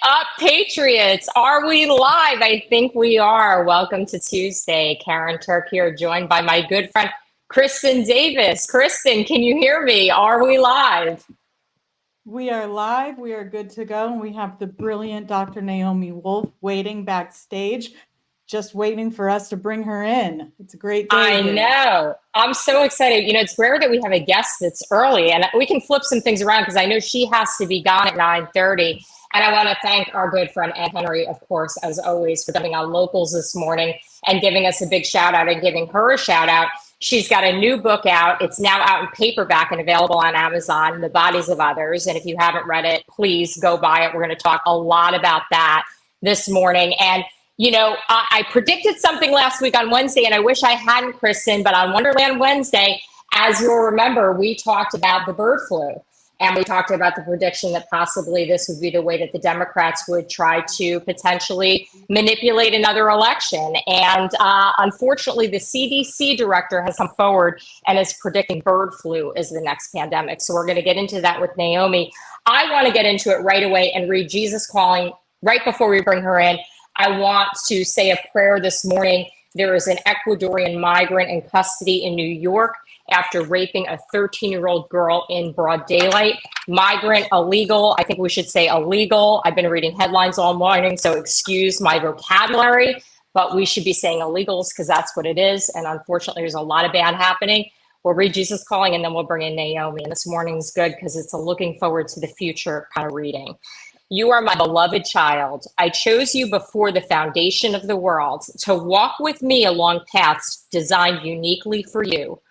Up Patriots, are we live? I think we are. Welcome to Tuesday. Karyn Turk here, joined by my good friend, Kristin Davis. Kristin, can you hear me? Are we live? We are live. We are good to go. And we have the brilliant Dr. Naomi Wolf waiting backstage, just waiting for us to bring her in. It's a great day. I know. I'm so excited. You know, it's rare that we have a guest that's early, and we can flip some things around because I know she has to be gone at 9:30. And I want to thank our good friend Ed Henry, of course, as always, for coming on Locals this morning and giving us a big shout out and giving her a shout out. She's got a new book out. It's now out in paperback and available on Amazon, The Bodies of Others. And if you haven't read it, please go buy it. We're going to talk a lot about that this morning. And you know, I predicted something last week on Wednesday, and I wish I hadn't, Kristin, but on Wonderland Wednesday, as you'll remember, we talked about the bird flu. And we talked about the prediction that possibly this would be the way that the Democrats would try to potentially manipulate another election. And unfortunately, the CDC director has come forward and is predicting bird flu as the next pandemic. So we're going to get into that with Naomi. I want to get into it right away and read Jesus Calling right before we bring her in. I want to say a prayer this morning. There is an Ecuadorian migrant in custody in New York after raping a 13-year-old girl in broad daylight. Migrant, illegal. I think we should say illegal. I've been reading headlines all morning, so excuse my vocabulary, but we should be saying illegals because that's what it is. And unfortunately, there's a lot of bad happening. We'll read Jesus Calling and then we'll bring in Naomi. And this morning's good because it's a looking forward to the future kind of reading. You are my beloved child. I chose you before the foundation of the world to walk with me along paths designed uniquely for you.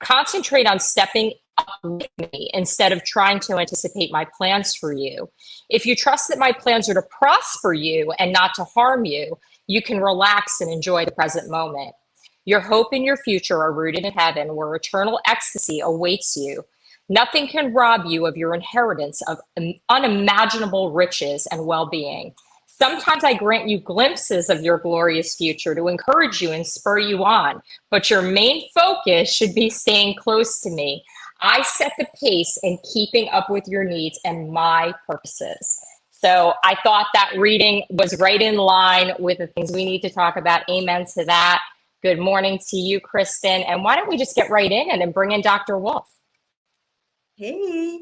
Concentrate on stepping up with me instead of trying to anticipate my plans for you. If you trust that my plans are to prosper you and not to harm you, you can relax and enjoy the present moment. Your hope and your future are rooted in heaven, where eternal ecstasy awaits you. Nothing can rob you of your inheritance of unimaginable riches and well-being. Sometimes I grant you glimpses of your glorious future to encourage you and spur you on, but your main focus should be staying close to me. I set the pace in keeping up with your needs and my purposes. So I thought that reading was right in line with the things we need to talk about. Amen to that. Good morning to you, Kristin. And why don't we just get right in and then bring in Dr. Wolf? Hey.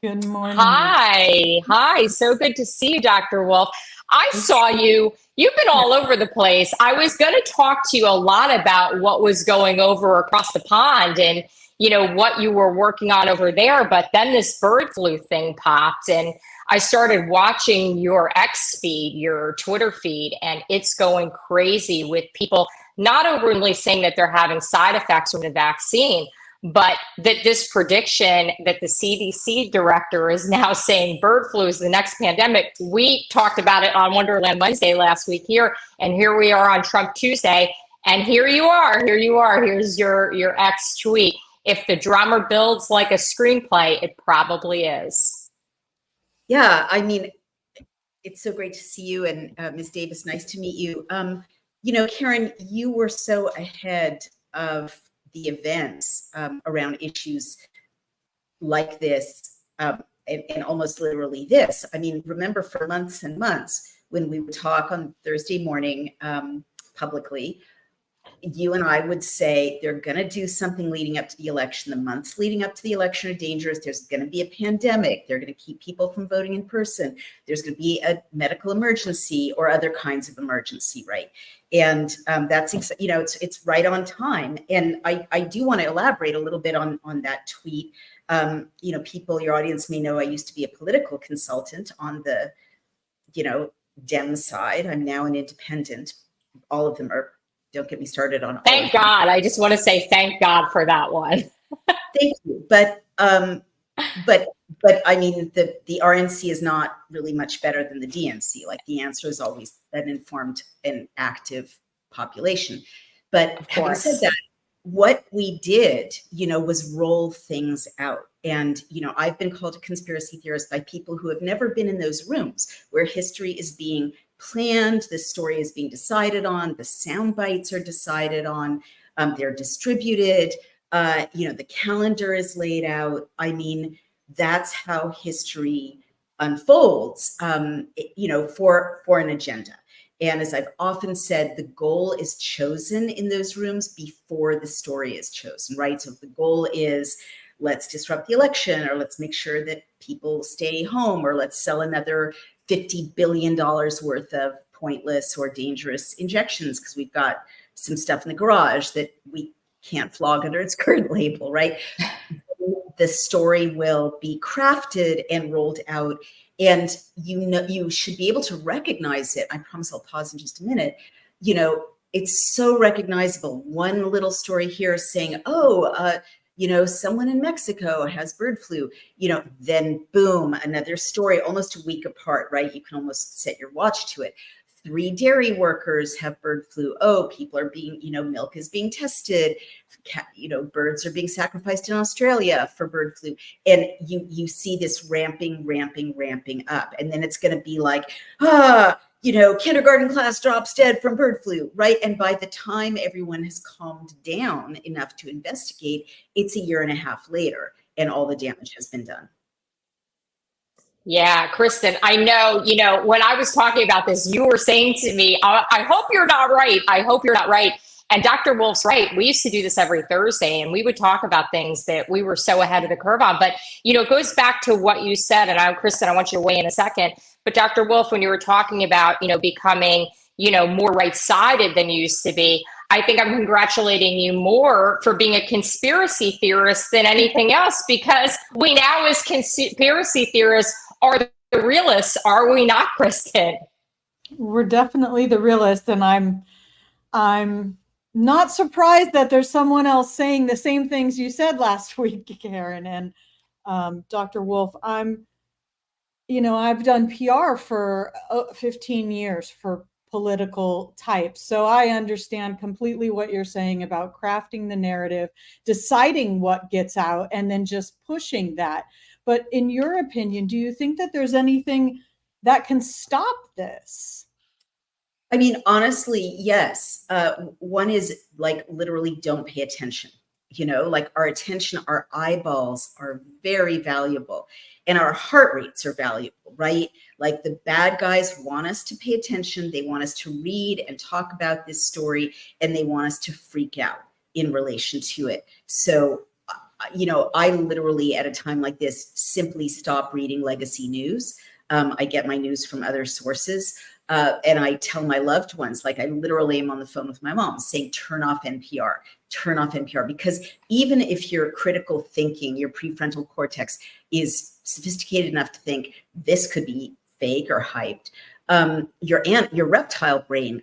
Good morning. Hi. So good to see you, Dr. Wolf. I saw you. You've been all over the place. I was going to talk to you a lot about what was going over across the pond and, you know, what you were working on over there. But then this bird flu thing popped and I started watching your X feed, your Twitter feed, and it's going crazy with people not openly saying that they're having side effects from the vaccine, but that this prediction that the CDC director is now saying bird flu is the next pandemic. We talked about it on Wonderland Wednesday last week here, and here we are on Trump Tuesday, and here you are. Here's your ex tweet. If the drama builds like a screenplay, it probably is. Yeah, I mean, it's so great to see you, and Ms. Davis, nice to meet you. You know, Karyn, you were so ahead of the events around issues like this, and almost literally this. I mean, remember for months and months when we would talk on Thursday morning publicly, you and I would say they're going to do something leading up to the election. The months leading up to the election are dangerous. There's going to be a pandemic. They're going to keep people from voting in person. There's going to be a medical emergency or other kinds of emergency, right? And that's, you know, it's right on time. And I do want to elaborate a little bit on that tweet. You know, people, your audience may know I used to be a political consultant on the, you know, Dem side. I'm now an independent. All of them are. Don't get me started on. Thank God. I just want to say thank God for that one. Thank you. But I mean, the RNC is not really much better than the DNC. Like, the answer is always an informed and active population. But having said that, what we did, you know, was roll things out. And, you know, I've been called a conspiracy theorist by people who have never been in those rooms where history is being planned, the story is being decided on, the sound bites are decided on, they're distributed, you know, the calendar is laid out. I mean, that's how history unfolds, for an agenda. And as I've often said, the goal is chosen in those rooms before the story is chosen, right? So if the goal is, let's disrupt the election, or let's make sure that people stay home, or let's sell another $50 billion worth of pointless or dangerous injections because we've got some stuff in the garage that we can't flog under its current label, right? The story will be crafted and rolled out, and you should be able to recognize it. I promise I'll pause in just a minute. It's so recognizable. One little story here saying, someone in Mexico has bird flu, then boom, another story almost a week apart, right? You can almost set your watch to it. 3 dairy workers have bird flu. Oh, people are being, milk is being tested. Birds are being sacrificed in Australia for bird flu. And you see this ramping up. And then it's going to be like, kindergarten class drops dead from bird flu, right? And by the time everyone has calmed down enough to investigate, it's a year and a half later, and all the damage has been done. Yeah, Kristin, I know, when I was talking about this, you were saying to me, I hope you're not right. I hope you're not right. And Dr. Wolf's right. We used to do this every Thursday, and we would talk about things that we were so ahead of the curve on. But, it goes back to what you said. And Kristin, I want you to weigh in a second. But Dr. Wolf, when you were talking about, becoming, more right-sided than you used to be, I think I'm congratulating you more for being a conspiracy theorist than anything else, because we now, as conspiracy theorists, are the realists, are we not, Kristin? We're definitely the realists, and I'm not surprised that there's someone else saying the same things you said last week, Karyn and Dr. Wolf. I've done PR for 15 years for political types, so I understand completely what you're saying about crafting the narrative, deciding what gets out, and then just pushing that. But in your opinion, do you think that there's anything that can stop this? I mean, honestly, yes. One is literally don't pay attention. Our attention, our eyeballs are very valuable, and our heart rates are valuable, right? The bad guys want us to pay attention. They want us to read and talk about this story, and they want us to freak out in relation to it. So, I literally at a time like this simply stop reading legacy news. I get my news from other sources. And I tell my loved ones, I literally am on the phone with my mom saying, turn off NPR, because even if your critical thinking, your prefrontal cortex is sophisticated enough to think this could be fake or hyped, your reptile brain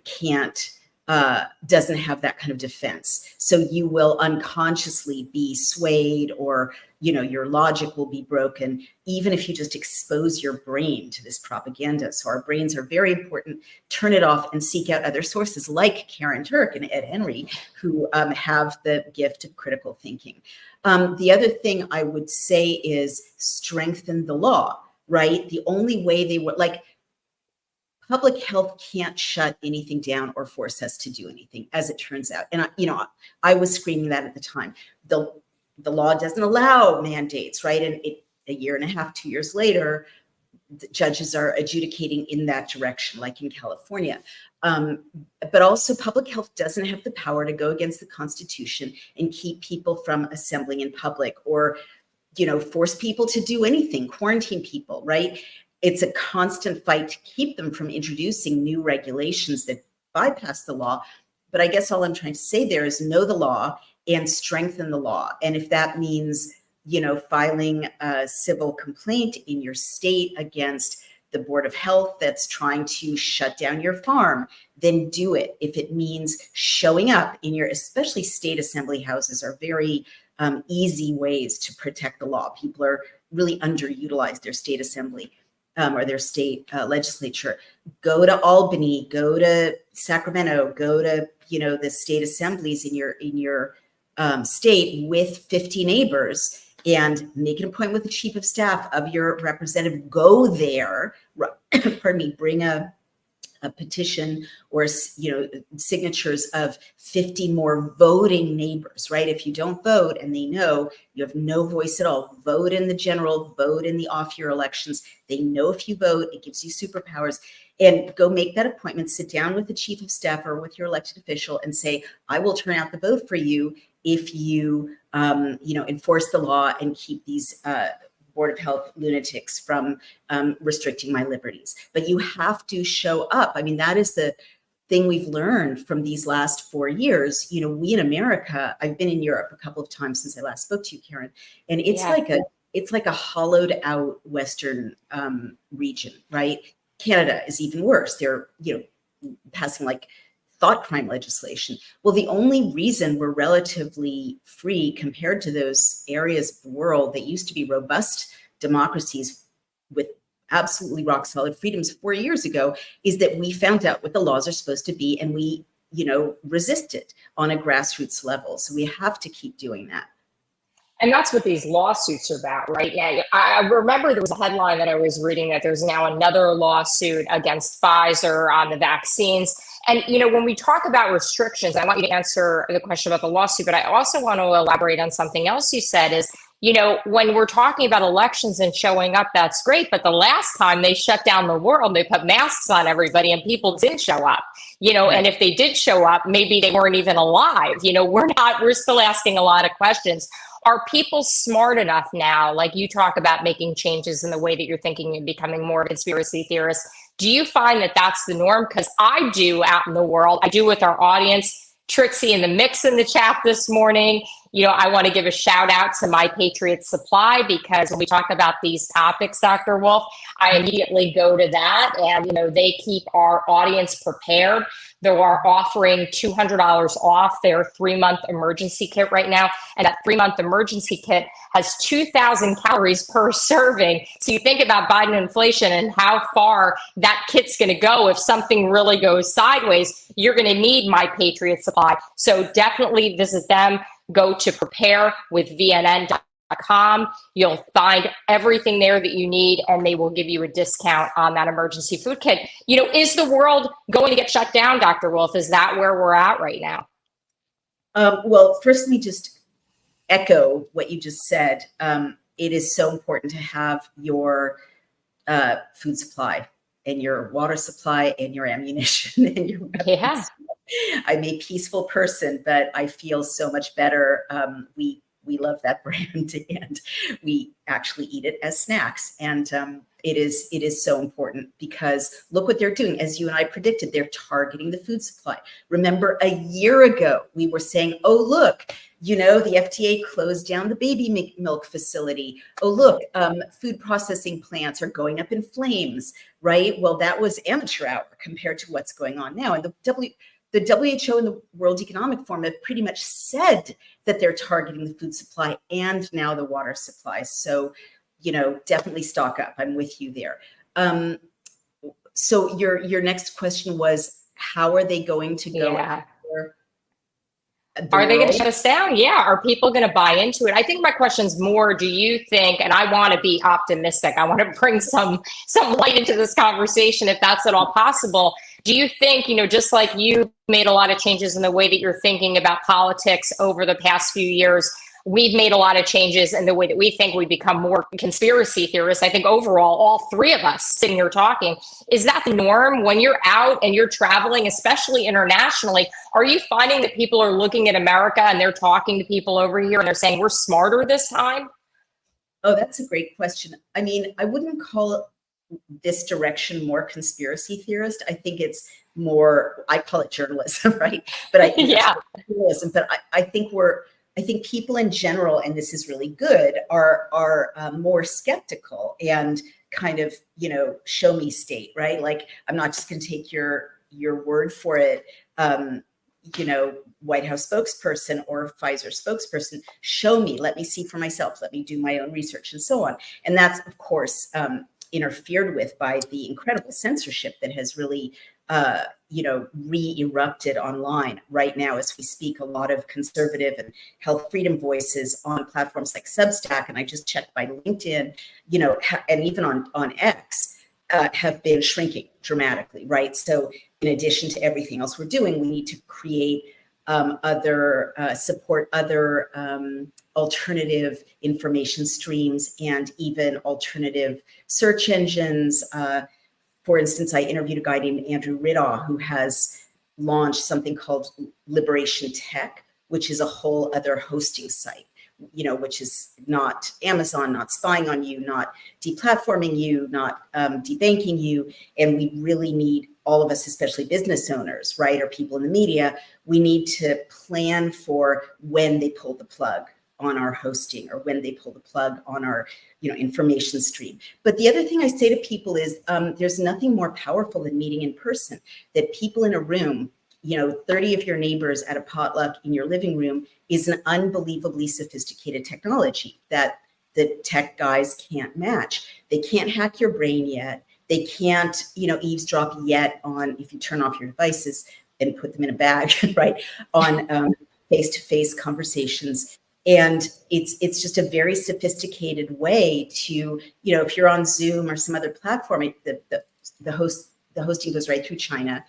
doesn't have that kind of defense. So you will unconsciously be swayed, or, your logic will be broken, even if you just expose your brain to this propaganda. So our brains are very important. Turn it off and seek out other sources like Karyn Turk and Ed Henry, who have the gift of critical thinking. The other thing I would say is strengthen the law, right? The only way they would public health can't shut anything down or force us to do anything, as it turns out. And I was screaming that at the time. The law doesn't allow mandates, right? And a year and a half, 2 years later, the judges are adjudicating in that direction, like in California. But also, public health doesn't have the power to go against the Constitution and keep people from assembling in public, or force people to do anything, quarantine people, right? It's a constant fight to keep them from introducing new regulations that bypass the law. But I guess all I'm trying to say there is know the law and strengthen the law. And if that means, filing a civil complaint in your state against the Board of Health that's trying to shut down your farm, then do it. If it means showing up in especially state assembly houses are very easy ways to protect the law. People are really underutilized their state assembly. Or their state legislature. Go to Albany, go to Sacramento, go to the state assemblies in your state with 50 neighbors, and make an appointment with the chief of staff of your representative. Go there, bring a a petition or, signatures of 50 more voting neighbors, right? If you don't vote and they know you have no voice at all, vote in the general, vote in the off-year elections. They know if you vote, it gives you superpowers. And go make that appointment, sit down with the chief of staff or with your elected official and say, I will turn out the vote for you if you, enforce the law and keep these Board of Health lunatics from restricting my liberties. But you have to show up. I mean, that is the thing we've learned from these last 4 years. We in America, I've been in Europe a couple of times since I last spoke to you, Karyn, and it's like a hollowed out Western region, right? Canada is even worse. They're, passing like thought crime legislation. Well, the only reason we're relatively free compared to those areas of the world that used to be robust democracies with absolutely rock solid freedoms 4 years ago is that we found out what the laws are supposed to be and we, resist it on a grassroots level. So we have to keep doing that. And that's what these lawsuits are about, right? Yeah, I remember there was a headline that I was reading that there's now another lawsuit against Pfizer on the vaccines. And, when we talk about restrictions, I want you to answer the question about the lawsuit, but I also want to elaborate on something else you said is, when we're talking about elections and showing up, that's great. But the last time they shut down the world, they put masks on everybody and people didn't show up, Right. And if they did show up, maybe they weren't even alive. We're still asking a lot of questions. Are people smart enough now, like you talk about making changes in the way that you're thinking and becoming more conspiracy theorists? Do you find that that's the norm? Because I do out in the world. I do with our audience. Trixie in the mix in the chat this morning. I want to give a shout out to My Patriots Supply because when we talk about these topics, Dr. Wolf, I immediately go to that and, they keep our audience prepared. They are offering $200 off their 3-month emergency kit right now. And that 3-month emergency kit has 2,000 calories per serving. So you think about Biden inflation and how far that kit's going to go. If something really goes sideways, you're going to need My Patriot Supply. So definitely visit them. Go to preparewithvnn.com. You'll find everything there that you need, and they will give you a discount on that emergency food kit. Is the world going to get shut down, Dr. Wolf? Is that where we're at right now? Well, first, let me just echo what you just said. It is so important to have your food supply and your water supply and your ammunition and your weapons. Yeah. I'm a peaceful person, but I feel so much better. We love that brand and we actually eat it as snacks. And it is so important because look what they're doing. As you and I predicted, they're targeting the food supply. Remember a year ago, we were saying, oh, look, the FDA closed down the baby milk facility. Oh, look, food processing plants are going up in flames, right? Well, that was amateur hour compared to what's going on now. And the WHO and the World Economic Forum have pretty much said that they're targeting the food supply and now the water supply. So, definitely stock up. I'm with you there. So your next question was, how are they going to go? Yeah. Are they going to shut us down? Yeah. Are people going to buy into it? I think my question's more, do you think, and I want to be optimistic, I want to bring some light into this conversation if that's at all possible. Do you think, just like you made a lot of changes in the way that you're thinking about politics over the past few years, we've made a lot of changes in the way that we think we become more conspiracy theorists. I think overall, all three of us sitting here talking, is that the norm when you're out and you're traveling, especially internationally? Are you finding that people are looking at America and they're talking to people over here and they're saying, we're smarter this time? Oh, that's a great question. I mean, I wouldn't call it this direction more conspiracy theorist. I think it's more, I call it journalism, right? But I think journalism. But I think people in general, and this is really good, are more skeptical and kind of, show me state, right? Like, I'm not just going to take your word for it. White House spokesperson or Pfizer spokesperson, show me, let me see for myself, let me do my own research and so on. And that's, of course, interfered with by the incredible censorship that has really, re-erupted online right now as we speak. A lot of conservative and health freedom voices on platforms like Substack, and I just checked by LinkedIn, and even on X, have been shrinking dramatically, right? So in addition to everything else we're doing, we need to create support other alternative information streams and even alternative search engines. For instance, I interviewed a guy named Andrew Ridaw who has launched something called Liberation Tech, which is a whole other hosting site, which is not Amazon, not spying on you, not deplatforming you, not debanking you. And we really need, all of us, especially business owners, right, or people in the media, we need to plan for when they pull the plug on our hosting or when they pull the plug on our information stream. But the other thing I say to people is there's nothing more powerful than meeting in person, that people in a room, 30 of your neighbors at a potluck in your living room is an unbelievably sophisticated technology that the tech guys can't match. They can't hack your brain yet. They can't, eavesdrop yet on, if you turn off your devices and put them in a bag, right, on face-to-face conversations. And it's just a very sophisticated way to, if you're on Zoom or some other platform, the hosting goes right through China.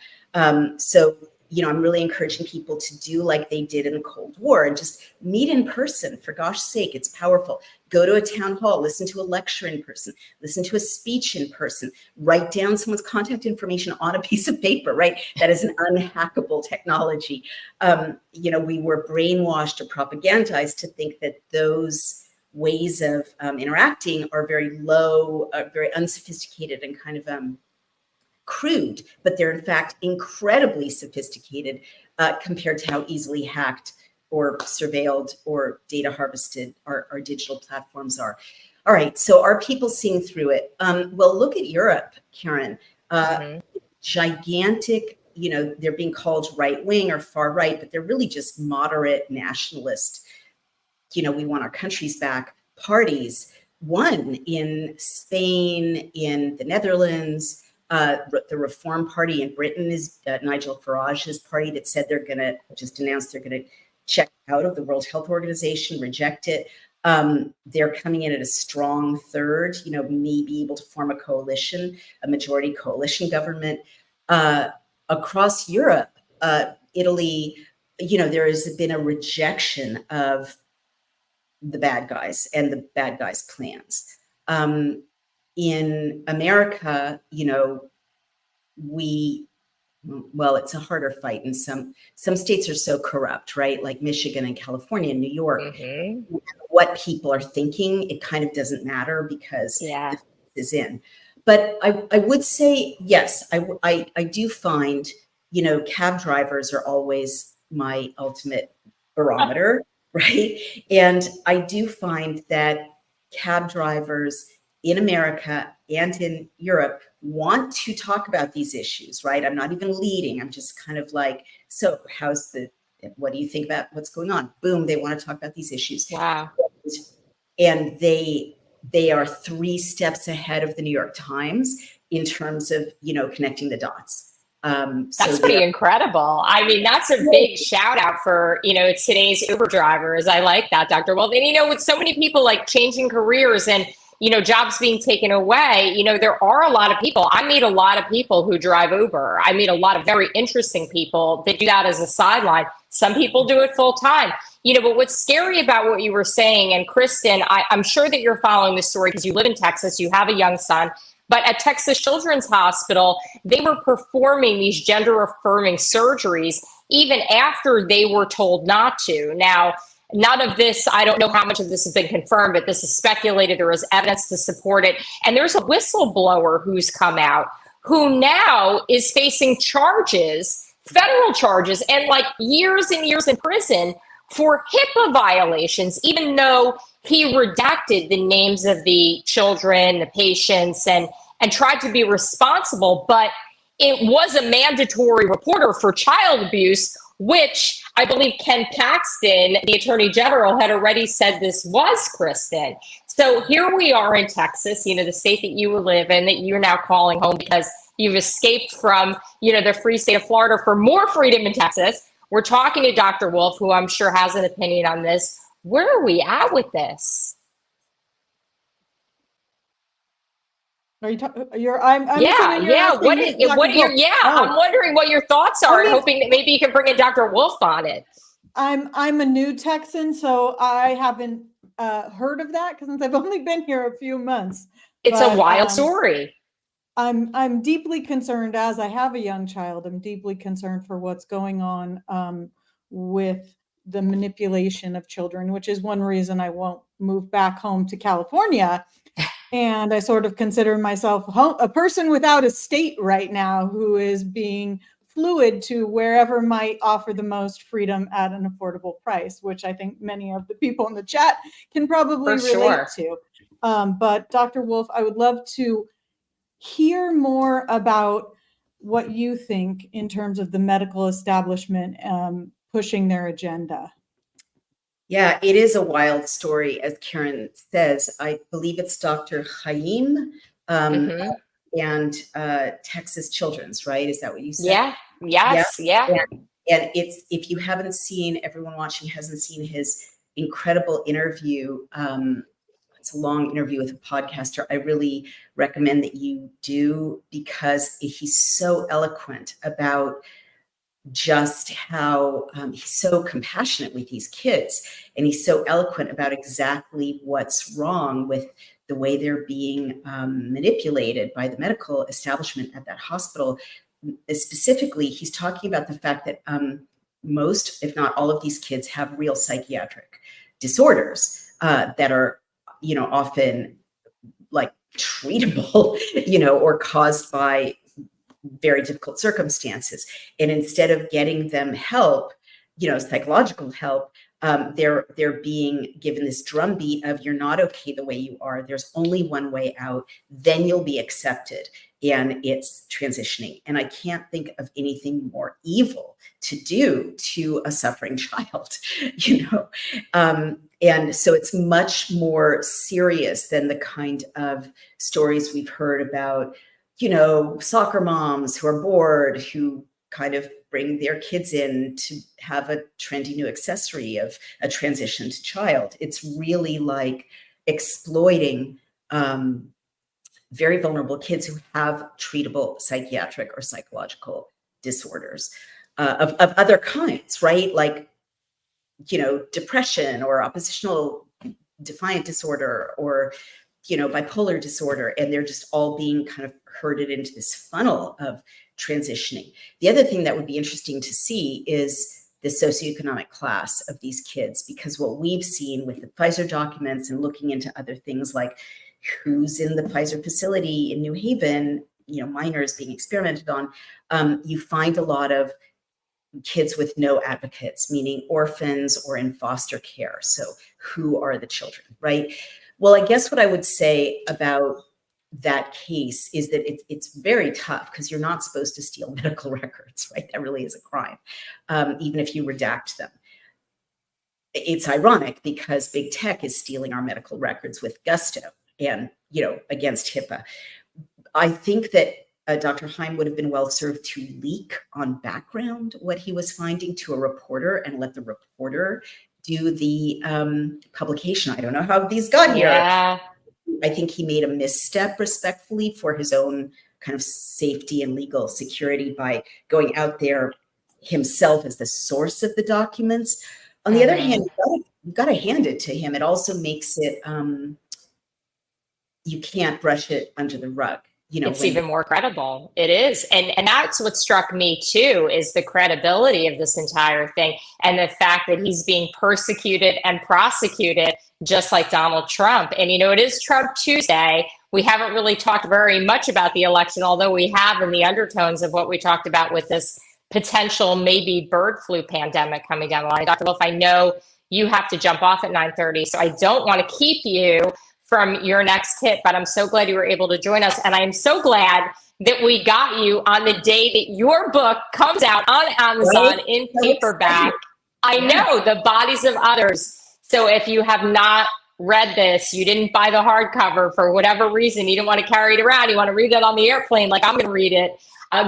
So I'm really encouraging people to do like they did in the Cold War and just meet in person. For gosh sake, it's powerful. Go to a town hall, listen to a lecture in person, listen to a speech in person, write down someone's contact information on a piece of paper, right? That is an unhackable technology. We were brainwashed or propagandized to think that those ways of interacting are very low, very unsophisticated and kind of crude, but they're in fact incredibly sophisticated compared to how easily hacked or surveilled or data harvested our digital platforms are. All right, so are people seeing through it? Well, look at Europe, Karyn. Gigantic, they're being called right wing or far right, but they're really just moderate nationalist, we want our countries back parties. One in Spain, in the Netherlands. The Reform Party in Britain is Nigel Farage's party that said they're going to check out of the World Health Organization, reject it. They're coming in at a strong third, may be able to form a coalition, a majority coalition government. Across Europe, Italy, there has been a rejection of the bad guys and the bad guys' plans. In America, it's a harder fight, and some states are so corrupt, right? Like Michigan and California and New York. Mm-hmm. What people are thinking, it kind of doesn't matter because the is in. But I would say, yes, I do find, cab drivers are always my ultimate barometer, right? And I do find that cab drivers in America and in Europe want to talk about these issues, right? I'm not even leading. I'm just kind of like, so what do you think about what's going on? Boom, they want to talk about these issues. Wow. And they are 3 steps ahead of the New York Times in terms of, connecting the dots. That's pretty incredible. I mean, that's a big shout out for, today's Uber drivers. I like that, Dr. Wolf. And, with so many people like changing careers and, jobs being taken away, there are a lot of people. I meet a lot of people who drive Uber. I meet a lot of very interesting people that do that as a sideline. Some people do it full time. But what's scary about what you were saying, and Kristin, I'm sure that you're following this story because you live in Texas, you have a young son, but at Texas Children's Hospital, they were performing these gender affirming surgeries even after they were told not to. Now, none of this, I don't know how much of this has been confirmed, but this is speculated. There is evidence to support it. And there's a whistleblower who's come out who now is facing charges, federal charges, and like years and years in prison for HIPAA violations, even though he redacted the names of the children, the patients, and tried to be responsible. But it was a mandatory reporter for child abuse, which I believe Ken Paxton, the Attorney General, had already said this was, Kristin. So here we are in Texas, the state that you live in, that you're now calling home because you've escaped from, the free state of Florida for more freedom in Texas. We're talking to Dr. Wolf, who I'm sure has an opinion on this. Where are we at with this? Are you I'm Yeah, assuming you're yeah. asking me, Dr. What are your, Wolf. yeah, Oh, I'm wondering what your thoughts are, I and mean, hoping that maybe you can bring in Dr. Wolf on it. I'm a new Texan, so I haven't heard of that because I've only been here a few months. It's a But wild story. I'm deeply concerned, as I have a young child. I'm deeply concerned for what's going on with the manipulation of children, which is one reason I won't move back home to California. And I sort of consider myself a person without a state right now who is being fluid to wherever might offer the most freedom at an affordable price, which I think many of the people in the chat can probably For relate sure. to. But Dr. Wolf, I would love to hear more about what you think in terms of the medical establishment pushing their agenda. Yeah, it is a wild story, as Karyn says. I believe it's Dr. Chaim and Texas Children's, right? Is that what you said? Yeah. Yes. Yeah. And it's, if you haven't seen, everyone watching hasn't seen his incredible interview. It's a long interview with a podcaster. I really recommend that you do, because he's so eloquent about just how he's so compassionate with these kids, and he's so eloquent about exactly what's wrong with the way they're being manipulated by the medical establishment at that hospital. Specifically, he's talking about the fact that most, if not all, of these kids have real psychiatric disorders that are, often like treatable, or caused by very difficult circumstances. And instead of getting them help, psychological help, they're being given this drumbeat of, you're not okay the way you are. There's only one way out. Then you'll be accepted. And it's transitioning. And I can't think of anything more evil to do to a suffering child, and so it's much more serious than the kind of stories we've heard about, soccer moms who are bored, who kind of bring their kids in to have a trendy new accessory of a transitioned child. It's really like exploiting very vulnerable kids who have treatable psychiatric or psychological disorders of other kinds, right? Like, depression or oppositional defiant disorder, or bipolar disorder, and they're just all being kind of herded into this funnel of transitioning. The other thing that would be interesting to see is the socioeconomic class of these kids, because what we've seen with the Pfizer documents and looking into other things like who's in the Pfizer facility in New Haven, minors being experimented on, you find a lot of kids with no advocates, meaning orphans or in foster care. So who are the children, right? Well, I guess what I would say about that case is that it's very tough, because you're not supposed to steal medical records, right? That really is a crime, even if you redact them. It's ironic because big tech is stealing our medical records with gusto and, against HIPAA. I think that Dr. Chaim would have been well served to leak on background what he was finding to a reporter and let the reporter do the publication. I don't know how these got here. I think he made a misstep, respectfully, for his own kind of safety and legal security by going out there himself as the source of the documents. On the other hand, you've got to hand it to him. It also makes it, you can't brush it under the rug. It's even more credible. It is. And that's what struck me too, is the credibility of this entire thing, and the fact that he's being persecuted and prosecuted just like Donald Trump. And, it is Trump Tuesday. We haven't really talked very much about the election, although we have in the undertones of what we talked about with this potential maybe bird flu pandemic coming down the line. Dr. Wolf, I know you have to jump off at 9:30, so I don't want to keep you from your next hit, but I'm so glad you were able to join us. And I'm so glad that we got you on the day that your book comes out on Amazon in paperback. I know, The Bodies of Others. So if you have not read this, you didn't buy the hardcover for whatever reason, you didn't want to carry it around, you want to read it on the airplane like I'm going to read it,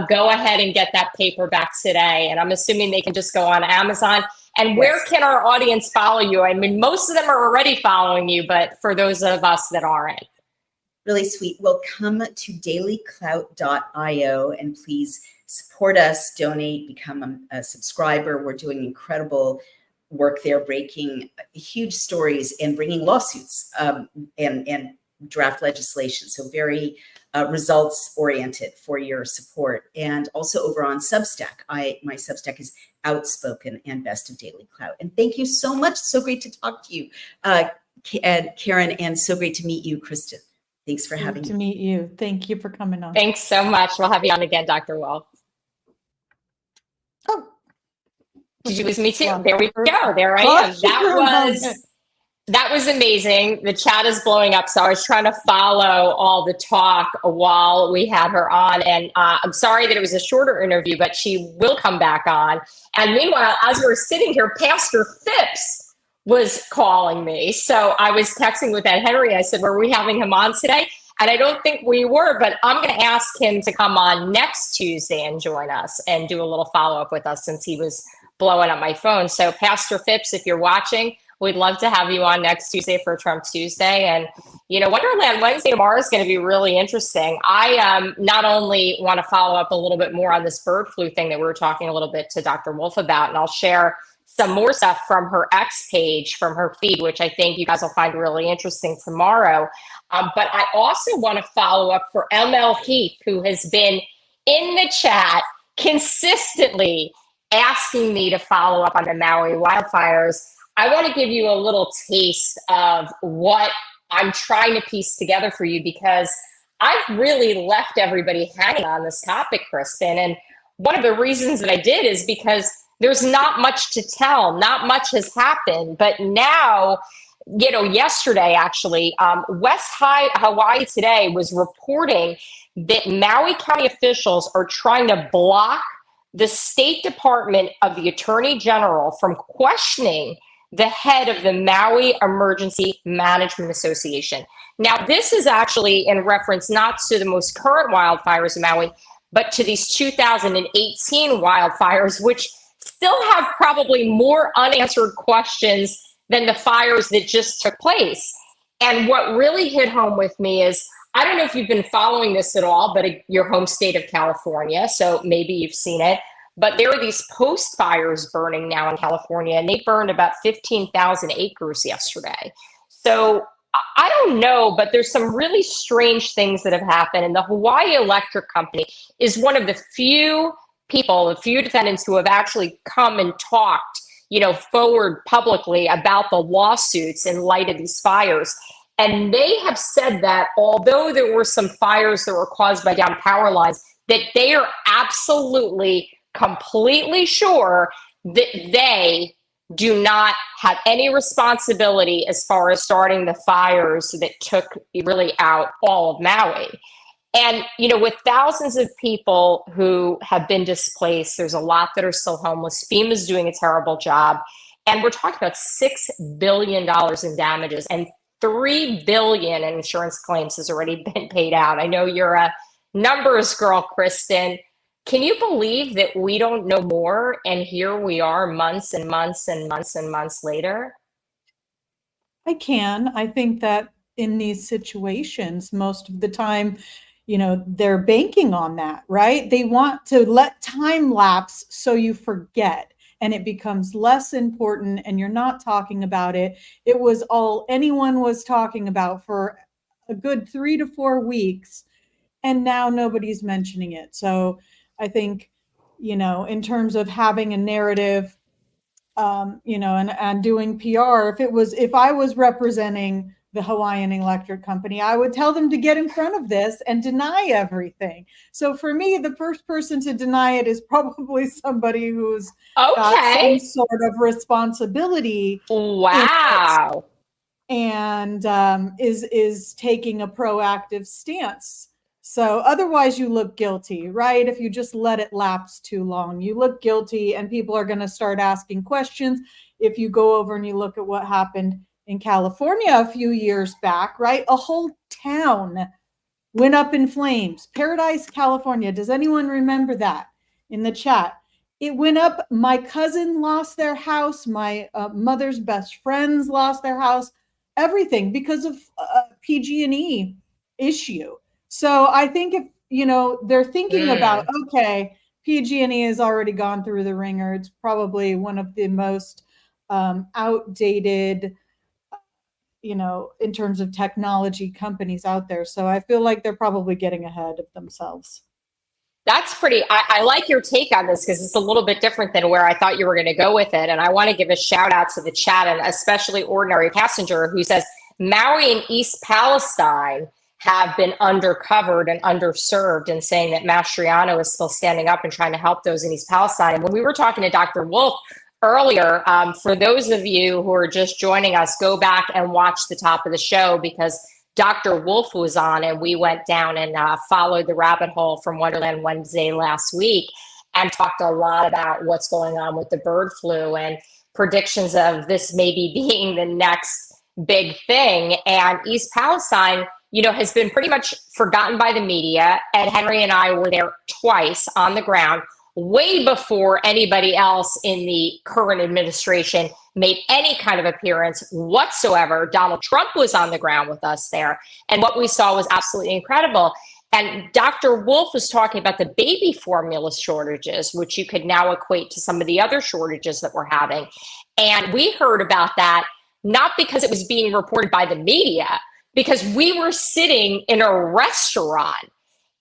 go ahead and get that paperback today. And I'm assuming they can just go on Amazon. And where can our audience follow you? I mean, most of them are already following you, but for those of us that aren't. Really sweet. Well, come to dailyclout.io and please support us, donate, become a subscriber. We're doing incredible work there, breaking huge stories and bringing lawsuits and draft legislation. So very results oriented for your support. And also over on Substack, my Substack is Outspoken and Best of Daily Clout. And thank you so much. So great to talk to you, Karyn, and so great to meet you, Kristin. Thanks for having me. To meet you. Thank you for coming on. Thanks so much. We'll have you on again, Dr. Wolf. Oh, did you lose me too? There we go. There I am. That was amazing. The chat is blowing up. So I was trying to follow all the talk while we had her on. And I'm sorry that it was a shorter interview, but she will come back on. And meanwhile, as we were sitting here, Pastor Phipps was calling me. So I was texting with Ed Henry. I said, were we having him on today? And I don't think we were, but I'm going to ask him to come on next Tuesday and join us and do a little follow-up with us since he was blowing up my phone. So Pastor Phipps, if you're watching, we'd love to have you on next Tuesday for Trump Tuesday. And, you know, Wonderland Wednesday tomorrow is going to be really interesting. I not only want to follow up a little bit more on this bird flu thing that we were talking a little bit to Dr. Wolf about, and I'll share some more stuff from her X page, from her feed, which I think you guys will find really interesting tomorrow. But I also want to follow up for ML Heath, who has been in the chat consistently asking me to follow up on the Maui wildfires. I want to give you a little taste of what I'm trying to piece together for you, because I've really left everybody hanging on this topic, Kristin. And one of the reasons that I did is because there's not much to tell. Not much has happened. But now, you know, yesterday, actually, West Hawaii Today was reporting that Maui County officials are trying to block the State Department of the Attorney General from questioning the head of the Maui Emergency Management Association. Now, this is actually in reference not to the most current wildfires in Maui, but to these 2018 wildfires, which still have probably more unanswered questions than the fires that just took place. And what really hit home with me is, I don't know if you've been following this at all, but your home state of California, so maybe you've seen it. But there are these post fires burning now in California, and they burned about 15,000 acres yesterday. So I don't know, but there's some really strange things that have happened. And the Hawaii Electric Company is one of the few people, the few defendants who have actually come and talked, you know, forward publicly about the lawsuits in light of these fires. And they have said that although there were some fires that were caused by down power lines, that they are absolutely completely sure that they do not have any responsibility as far as starting the fires that took really out all of Maui. And, you know, with thousands of people who have been displaced, there's a lot that are still homeless. FEMA's doing a terrible job. And we're talking about $6 billion in damages, and $3 billion in insurance claims has already been paid out. I know you're a numbers girl, Kristin. Can you believe that we don't know more? And here we are months and months and months and months later. I can. I think that in these situations, most of the time, you know, they're banking on that, right? They want to let time lapse so you forget and it becomes less important and you're not talking about it. It was all anyone was talking about for a good 3 to 4 weeks. And now nobody's mentioning it. So I think, you know, in terms of having a narrative, you know, and doing PR, if I was representing the Hawaiian Electric Company, I would tell them to get in front of this and deny everything. So for me, the first person to deny it is probably somebody who's got some sort of responsibility. Wow. And is taking a proactive stance. So otherwise you look guilty, right? If you just let it lapse too long, you look guilty and people are going to start asking questions. If you go over and you look at what happened in California a few years back, right? A whole town went up in flames. Paradise, California. Does anyone remember that in the chat? It went up. My cousin lost their house. My mother's best friends lost their house. Everything because of PG&E issue. So I think if, they're thinking about, okay, PG&E has already gone through the ringer. It's probably one of the most outdated, in terms of technology companies out there. So I feel like they're probably getting ahead of themselves. That's I like your take on this because it's a little bit different than where I thought you were going to go with it. And I want to give a shout out to the chat, and especially Ordinary Passenger, who says Maui and East Palestine have been undercovered and underserved, and saying that Mastriano is still standing up and trying to help those in East Palestine. And when we were talking to Dr. Wolf earlier, for those of you who are just joining us, go back and watch the top of the show, because Dr. Wolf was on, and we went down and followed the rabbit hole from Wonderland Wednesday last week and talked a lot about what's going on with the bird flu and predictions of this maybe being the next big thing. And East Palestine, has been pretty much forgotten by the media. Ed Henry and I were there twice on the ground, way before anybody else in the current administration made any kind of appearance whatsoever. Donald Trump was on the ground with us there, and what we saw was absolutely incredible. And Dr. Wolf was talking about the baby formula shortages, which you could now equate to some of the other shortages that we're having. And we heard about that not because it was being reported by the media, because we were sitting in a restaurant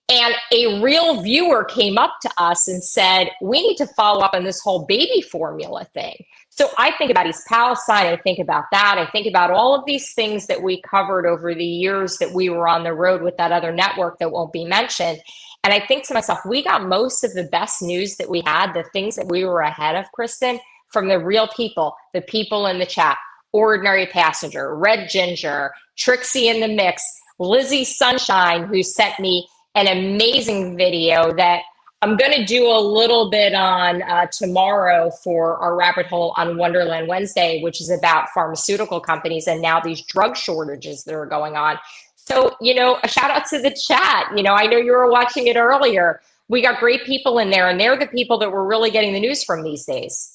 and a real viewer came up to us and said, we need to follow up on this whole baby formula thing. So I think about East Palestine, I think about that, I think about all of these things that we covered over the years that we were on the road with that other network that won't be mentioned. And I think to myself, we got most of the best news that we had, the things that we were ahead of, Kristin, from the real people, the people in the chat. Ordinary Passenger, Red Ginger, Trixie in the Mix, Lizzie Sunshine, who sent me an amazing video that I'm going to do a little bit on tomorrow for our rabbit hole on Wonderland Wednesday, which is about pharmaceutical companies and now these drug shortages that are going on. So, a shout out to the chat. I know you were watching it earlier. We got great people in there, and they're the people that we're really getting the news from these days.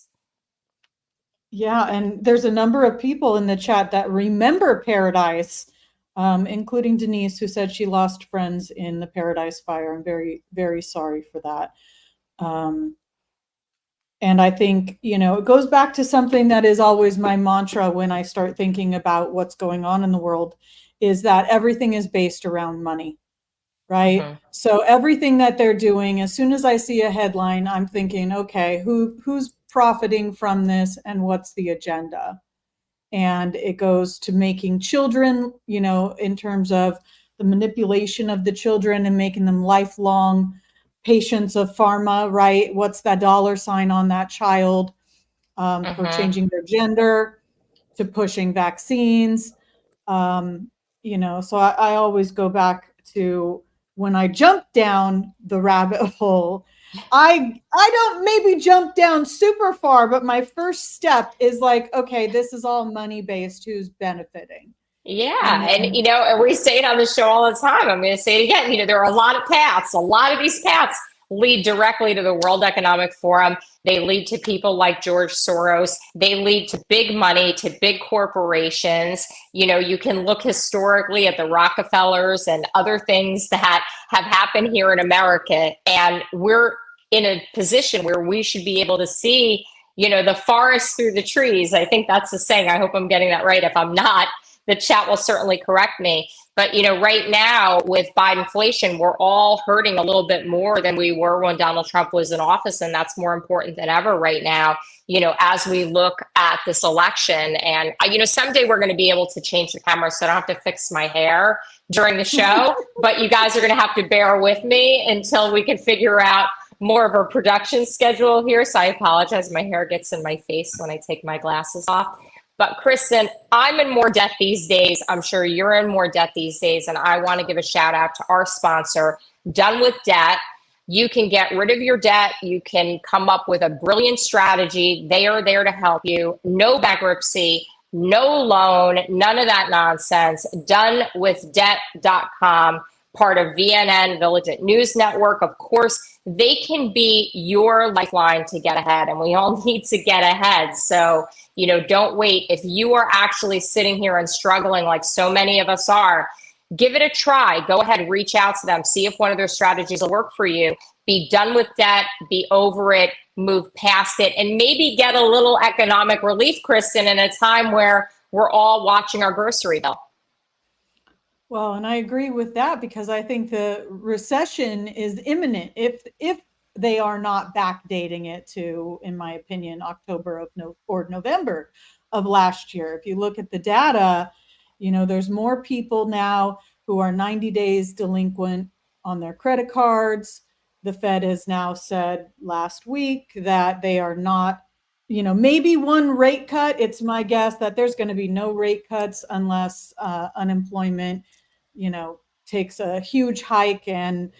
Yeah, and there's a number of people in the chat that remember Paradise, including Denise, who said she lost friends in the Paradise fire. I'm very, very sorry for that. And I think, it goes back to something that is always my mantra when I start thinking about what's going on in the world, is that everything is based around money, right? Mm-hmm. So everything that they're doing, as soon as I see a headline, I'm thinking, okay, who's profiting from this and what's the agenda? And it goes to making children, in terms of the manipulation of the children and making them lifelong patients of pharma, right? What's that dollar sign on that child, for changing their gender, to pushing vaccines. So I always go back to when I jumped down the rabbit hole. I don't maybe jump down super far, but my first step is like, okay, this is all money based. Who's benefiting? Yeah. And we say it on the show all the time. I'm going to say it again. There are a lot of paths. A lot of these paths lead directly to the World Economic Forum. They lead to people like George Soros. They lead to big money, to big corporations. You can look historically at the Rockefellers and other things that have happened here in America. And we're in a position where we should be able to see, the forest through the trees. I think that's the saying. I hope I'm getting that right. If I'm not, the chat will certainly correct me. But, right now with Bidenflation, we're all hurting a little bit more than we were when Donald Trump was in office. And that's more important than ever right now, as we look at this election. And, someday we're going to be able to change the camera so I don't have to fix my hair during the show. But you guys are going to have to bear with me until we can figure out more of a production schedule here. So I apologize. My hair gets in my face when I take my glasses off. But Kristin, I'm in more debt these days. I'm sure you're in more debt these days. And I want to give a shout out to our sponsor, Done With Debt. You can get rid of your debt. You can come up with a brilliant strategy. They are there to help you. No bankruptcy, no loan, none of that nonsense. DoneWithDebt.com, part of VNN, Village News Network. Of course, they can be your lifeline to get ahead, and we all need to get ahead. So, don't wait. If you are actually sitting here and struggling like so many of us are, give it a try. Go ahead, reach out to them, see if one of their strategies will work for you. Be done with debt, be over it, move past it, and maybe get a little economic relief, Kristin, in a time where we're all watching our grocery bill. Well, and I agree with that, because I think the recession is imminent if they are not backdating it to, in my opinion, October or November of last year. If you look at the data, there's more people now who are 90 days delinquent on their credit cards. The Fed has now said last week that they are not, maybe one rate cut. It's my guess that there's going to be no rate cuts unless unemployment, takes a huge hike and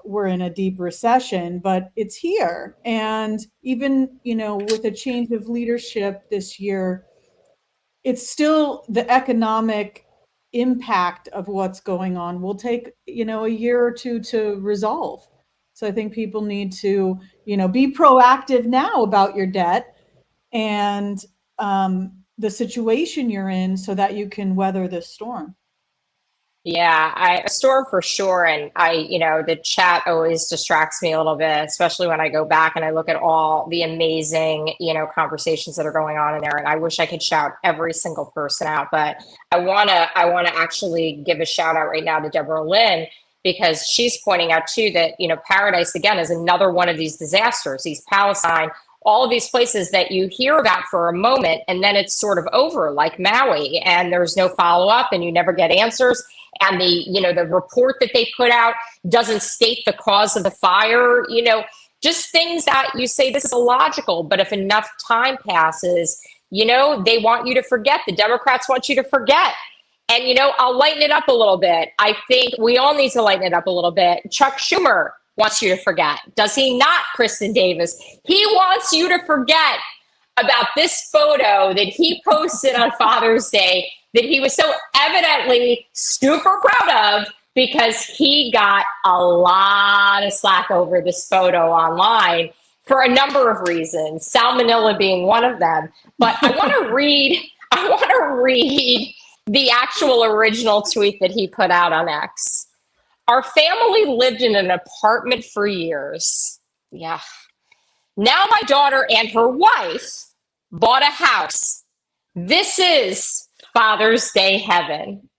we're in a deep recession, but it's here. And even, with a change of leadership this year, it's still the economic impact of what's going on will take, a year or two to resolve. So I think people need to, be proactive now about your debt and the situation you're in so that you can weather this storm. Yeah, a storm for sure. And the chat always distracts me a little bit, especially when I go back and I look at all the amazing, conversations that are going on in there. And I wish I could shout every single person out, but I want to actually give a shout out right now to Deborah Lynn, because she's pointing out too that, Paradise again is another one of these disasters, these Palestine, all of these places that you hear about for a moment and then it's sort of over, like Maui, and there's no follow up and you never get answers. And the report that they put out doesn't state the cause of the fire, just things that you say this is illogical. But if enough time passes, they want you to forget. The Democrats want you to forget. And, I'll lighten it up a little bit. I think we all need to lighten it up a little bit. Chuck Schumer wants you to forget. Does he not, Kristin Davis? He wants you to forget about this photo that he posted on Father's Day that he was so evidently super proud of, because he got a lot of slack over this photo online for a number of reasons, salmonella being one of them. But I want to read the actual original tweet that he put out on X. Our family lived in an apartment for years. Yeah. Now my daughter and her wife bought a house. This is Father's Day heaven.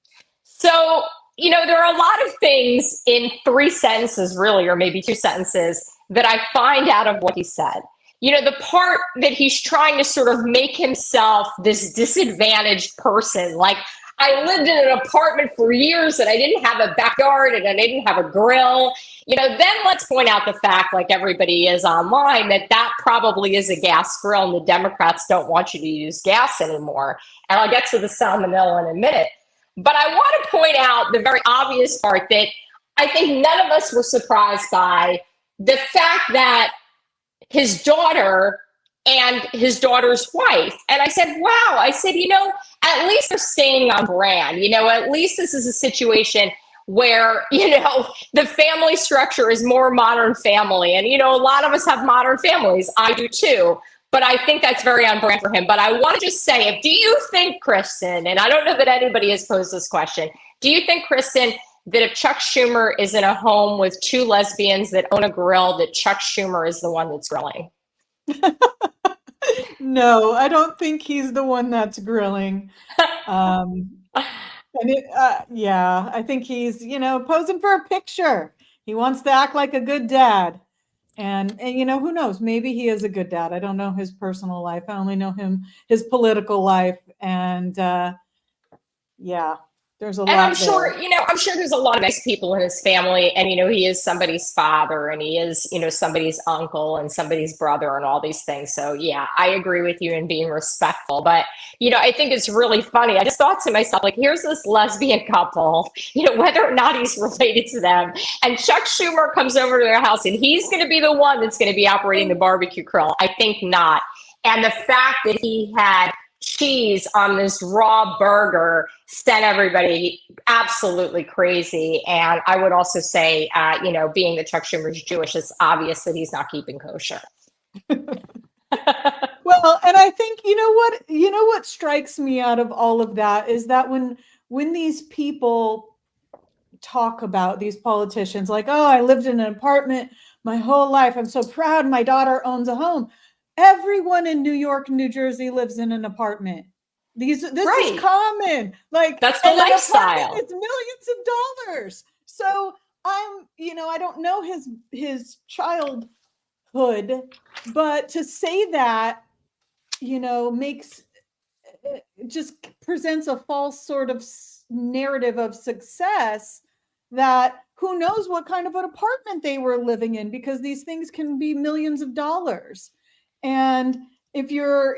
So, there are a lot of things in 3 sentences, really, or maybe 2 sentences, that I find out of what he said. The part that he's trying to sort of make himself this disadvantaged person, like, I lived in an apartment for years and I didn't have a backyard and I didn't have a grill. Then let's point out the fact, like everybody is online, that probably is a gas grill and the Democrats don't want you to use gas anymore. And I'll get to the salmonella in a minute. But I want to point out the very obvious part that I think none of us were surprised by, the fact that his daughter and his daughter's wife. And I said, wow, at least they're staying on brand. At least this is a situation where, the family structure is more modern family. And, a lot of us have modern families. I do too. But I think that's very on brand for him. But I want to just say, do you think, Kristin, and I don't know that anybody has posed this question, do you think, Kristin, that if Chuck Schumer is in a home with 2 lesbians that own a grill, that Chuck Schumer is the one that's grilling? No, I don't think he's the one that's grilling. I think he's, posing for a picture. He wants to act like a good dad. And who knows? Maybe he is a good dad. I don't know his personal life. I only know his political life. And there's a lot. I'm sure there's a lot of nice people in his family. And, he is somebody's father and he is, somebody's uncle and somebody's brother and all these things. So, yeah, I agree with you in being respectful. But, I think it's really funny. I just thought to myself, like, here's this lesbian couple, whether or not he's related to them. And Chuck Schumer comes over to their house and he's going to be the one that's going to be operating the barbecue grill. I think not. And the fact that he had cheese on this raw burger sent everybody absolutely crazy. And I would also say, being that Chuck Schumer's Jewish, it's obvious that he's not keeping kosher. Well, and I think, what strikes me out of all of that is that when when these people talk about these politicians, like, oh, I lived in an apartment my whole life, I'm so proud my daughter owns a home. Everyone in New York and New Jersey lives in an apartment. This is common. Like, that's the lifestyle. It's millions of dollars. So I don't know his childhood, but to say that, just presents a false sort of narrative of success, that who knows what kind of an apartment they were living in, because these things can be millions of dollars. And if you're,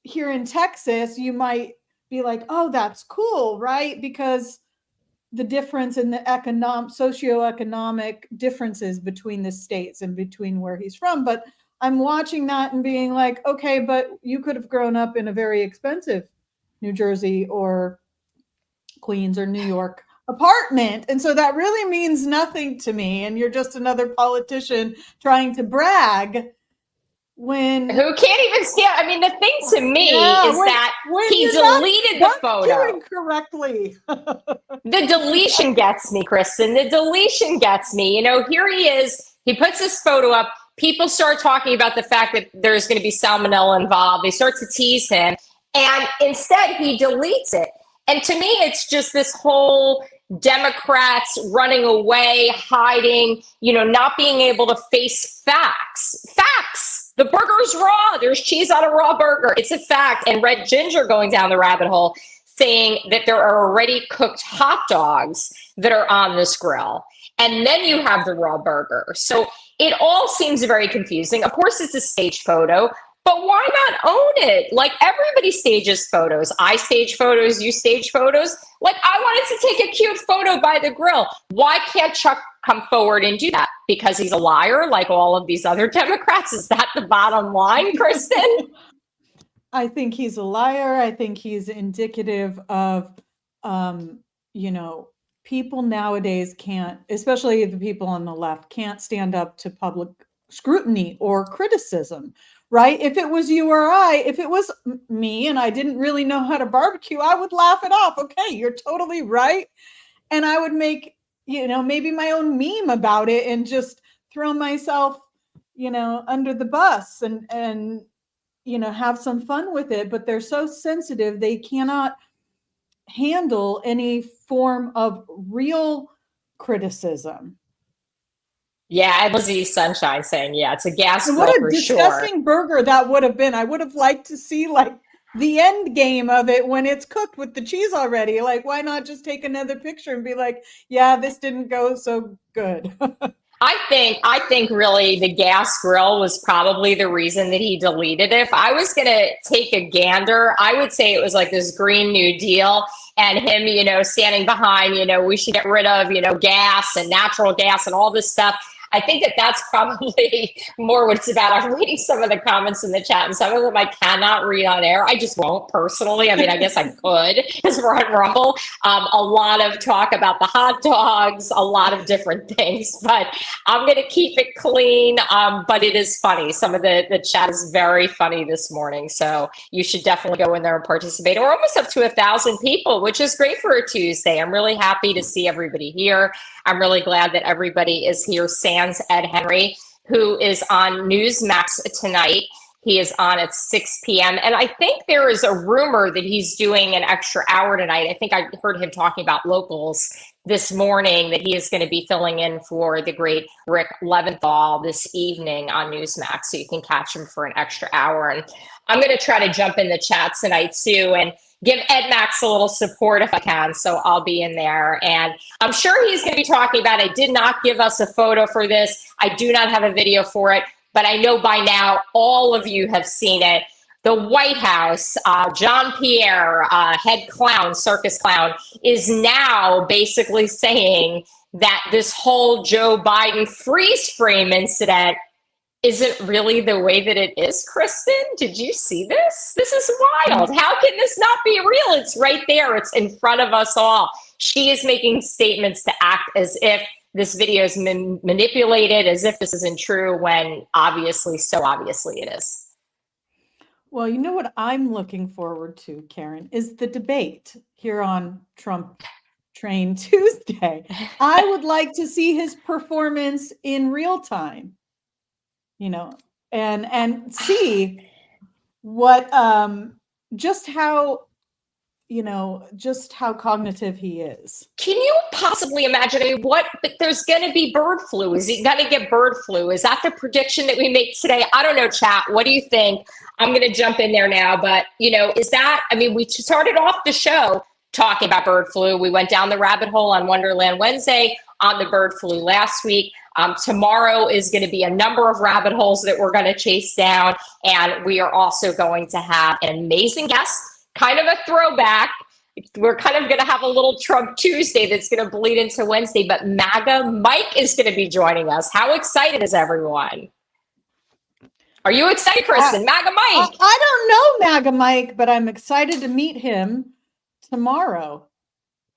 here in Texas, you might be like, oh, that's cool, right? Because the difference in the socioeconomic differences between the states and between where he's from. But I'm watching that and being like, okay, but you could have grown up in a very expensive New Jersey or Queens or New York apartment. And so that really means nothing to me. And you're just another politician trying to brag. Who can't even stand. I mean, the thing to me is that he deleted the photo incorrectly. The deletion gets me, Kristin. The deletion gets me. Here he is. He puts this photo up. People start talking about the fact that there's going to be salmonella involved. They start to tease him. And instead, he deletes it. And to me, it's just this whole Democrats running away, hiding, not being able to face facts. Facts. The burger's raw. There's cheese on a raw burger. It's a fact. And Red Ginger going down the rabbit hole saying that there are already cooked hot dogs that are on this grill. And then you have the raw burger. So it all seems very confusing. Of course, it's a staged photo. But why not own it? Like, everybody stages photos. I stage photos. You stage photos. Like, I wanted to take a cute photo by the grill. Why can't Chuck come forward and do that? Because he's a liar, like all of these other Democrats? Is that the bottom line, Kristin? I think he's a liar. I think he's indicative of, people nowadays can't, especially the people on the left, can't stand up to public scrutiny or criticism. Right? If it was you or if it was me and I didn't really know how to barbecue, I would laugh it off. Okay, you're totally right. And I would make, maybe my own meme about it and just throw myself, under the bus and have some fun with it. But they're so sensitive, they cannot handle any form of real criticism. Yeah, Lizzie Sunshine saying, yeah, it's a gas grill what a for disgusting sure. Burger that would have been. I would have liked to see the end game of it when it's cooked with the cheese already. Like, why not just take another picture and be like, yeah, this didn't go so good. I think really the gas grill was probably the reason that he deleted it. If I was going to take a gander, I would say it was like this Green New Deal and him, standing behind, we should get rid of, gas and natural gas and all this stuff. I think that's probably more what it's about. I'm reading some of the comments in the chat, and some of them I cannot read on air. I just won't personally. I mean, I guess I could because we're on Rumble. A lot of talk about the hot dogs, a lot of different things, but I'm going to keep it clean. But it is funny. Some of the chat is very funny this morning. So you should definitely go in there and participate. We're almost up to 1,000 people, which is great for a Tuesday. I'm really happy to see everybody here. I'm really glad that everybody is here. Sans Ed Henry, who is on Newsmax tonight. He is on at 6 p.m. And I think there is a rumor that he's doing an extra hour tonight. I think I heard him talking about locals this morning, that he is going to be filling in for the great Rick Leventhal this evening on Newsmax. So you can catch him for an extra hour. And I'm going to try to jump in the chat tonight too and give Ed Max a little support if I can. So I'll be in there. And I'm sure he's going to be talking about, I did not give us a photo for this. I do not have a video for it, but I know by now all of you have seen it. The White House, John Pierre, head clown, circus clown, is now basically saying that this whole Joe Biden freeze frame incident isn't really the way that it is. Kristin, did you see this? This is wild. How can this not be real? It's right there. It's in front of us all. She is making statements to act as if this video is manipulated, as if this isn't true, when so obviously it is. Well, you know what I'm looking forward to, Karyn, is the debate here on Trump Train Tuesday. I would like to see his performance in real time, and see what just how just how cognitive he is. Can you possibly imagine? But there's going to be bird flu. Is he going to get bird flu? Is that the prediction that we make today? I don't know, chat. What do you think? I'm going to jump in there now. But, is that, we started off the show talking about bird flu. We went down the rabbit hole on Wonderland Wednesday on the bird flu last week. Tomorrow is going to be a number of rabbit holes that we're going to chase down. And we are also going to have an amazing guest, kind of a throwback. We're kind of going to have a little Trump Tuesday that's going to bleed into Wednesday, but MAGA Mike is going to be joining us. How excited is everyone? Are you excited, Kristin? MAGA Mike? I don't know MAGA Mike, but I'm excited to meet him tomorrow.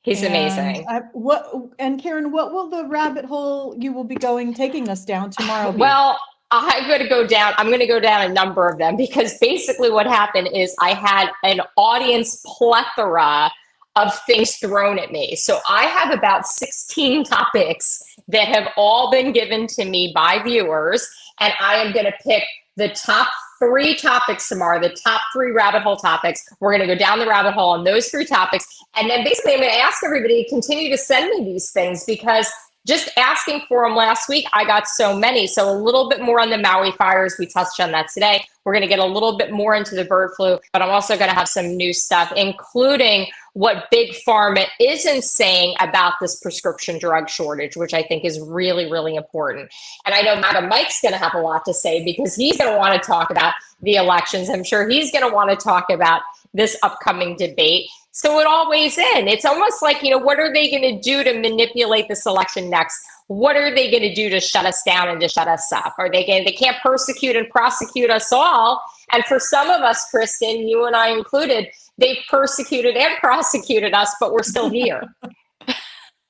He's amazing. Karyn, what will the rabbit hole you will be taking us down tomorrow be? Well, I'm going to go down a number of them, because basically what happened is I had an audience plethora of things thrown at me. So I have about 16 topics that have all been given to me by viewers, and I am going to pick the top 3 topics tomorrow, the top 3 rabbit hole topics. We're going to go down the rabbit hole on those 3 topics. And then basically I'm going to ask everybody to continue to send me these things, because just asking for them last week, I got so many. So a little bit more on the Maui fires. We touched on that today. We're going to get a little bit more into the bird flu, but I'm also going to have some new stuff, including what Big Pharma isn't saying about this prescription drug shortage, which I think is really, really important. And I know Madam Mike's going to have a lot to say, because he's going to want to talk about the elections. I'm sure he's going to want to talk about this upcoming debate. So it all weighs in. It's almost like, what are they going to do to manipulate this election next? What are they going to do to shut us down and to shut us up? They can't persecute and prosecute us all. And for some of us, Kristin, you and I included, they've persecuted and prosecuted us, but we're still here.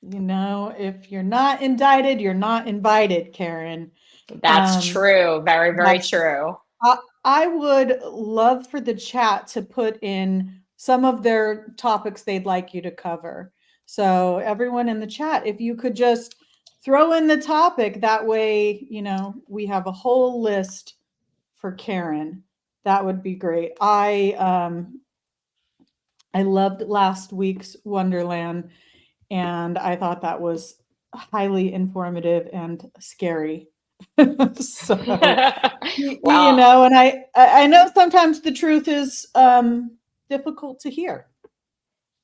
If you're not indicted, you're not invited, Karyn. That's true. Very, very true. I would love for the chat to put in some of their topics they'd like you to cover. So everyone in the chat, if you could just throw in the topic, that way, we have a whole list for Karyn. That would be great. I loved last week's Wonderland, and I thought that was highly informative and scary. So, Well, and I know sometimes the truth is difficult to hear.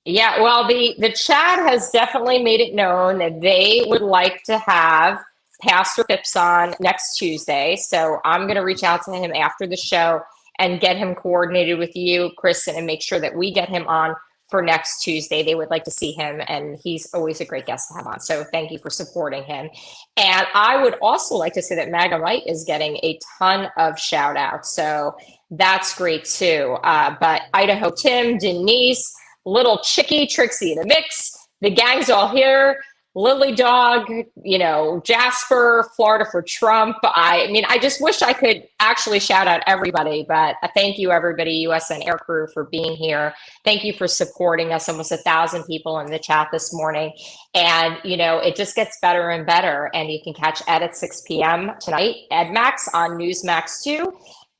Yeah, well, the chat has definitely made it known that they would like to have Pastor Phipps on next Tuesday. So I'm going to reach out to him after the show and get him coordinated with you, Kristin, and make sure that we get him on for next Tuesday. They would like to see him, and he's always a great guest to have on. So thank you for supporting him. And I would also like to say that MAGA Mike is getting a ton of shout outs. So that's great too. But Idaho Tim, Denise, Little Chicky, Trixie the Mix, the gang's all here. Lily Dog, Jasper, Florida for Trump. I just wish I could actually shout out everybody, but thank you, everybody, USN Air Crew, for being here. Thank you for supporting us. Almost 1,000 people in the chat this morning. And, it just gets better and better. And you can catch Ed at 6 p.m. tonight, EdMax on Newsmax 2.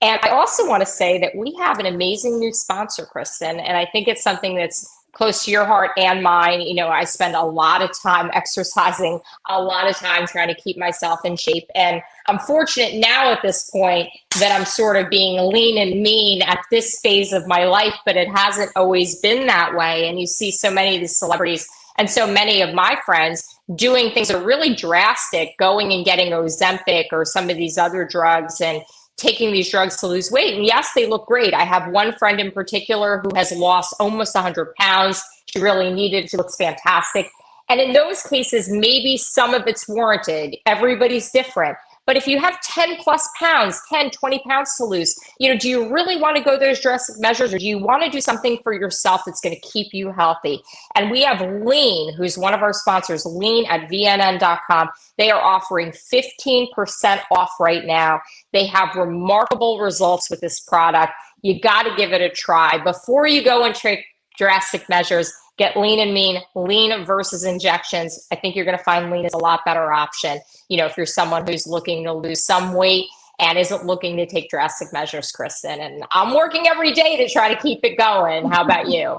And I also want to say that we have an amazing new sponsor, Kristin, and I think it's something that's close to your heart and mine. I spend a lot of time exercising, a lot of time trying to keep myself in shape. And I'm fortunate now at this point that I'm sort of being lean and mean at this phase of my life, but it hasn't always been that way. And you see so many of these celebrities and so many of my friends doing things that are really drastic, going and getting Ozempic or some of these other drugs and taking these drugs to lose weight. And yes, they look great. I have one friend in particular who has lost almost 100 pounds. She really needed it. She looks fantastic. And in those cases, maybe some of it's warranted. Everybody's different. But if you have 10 plus pounds, 10, 20 pounds to lose, do you really want to go those drastic measures, or do you want to do something for yourself that's going to keep you healthy? And we have Lean, who's one of our sponsors, Lean at VNN.com. They are offering 15% off right now. They have remarkable results with this product. You got to give it a try. Before you go and take drastic measures, get lean and mean, lean versus injections. I think you're going to find lean is a lot better option. If you're someone who's looking to lose some weight and isn't looking to take drastic measures, Kristin. And I'm working every day to try to keep it going. How about you?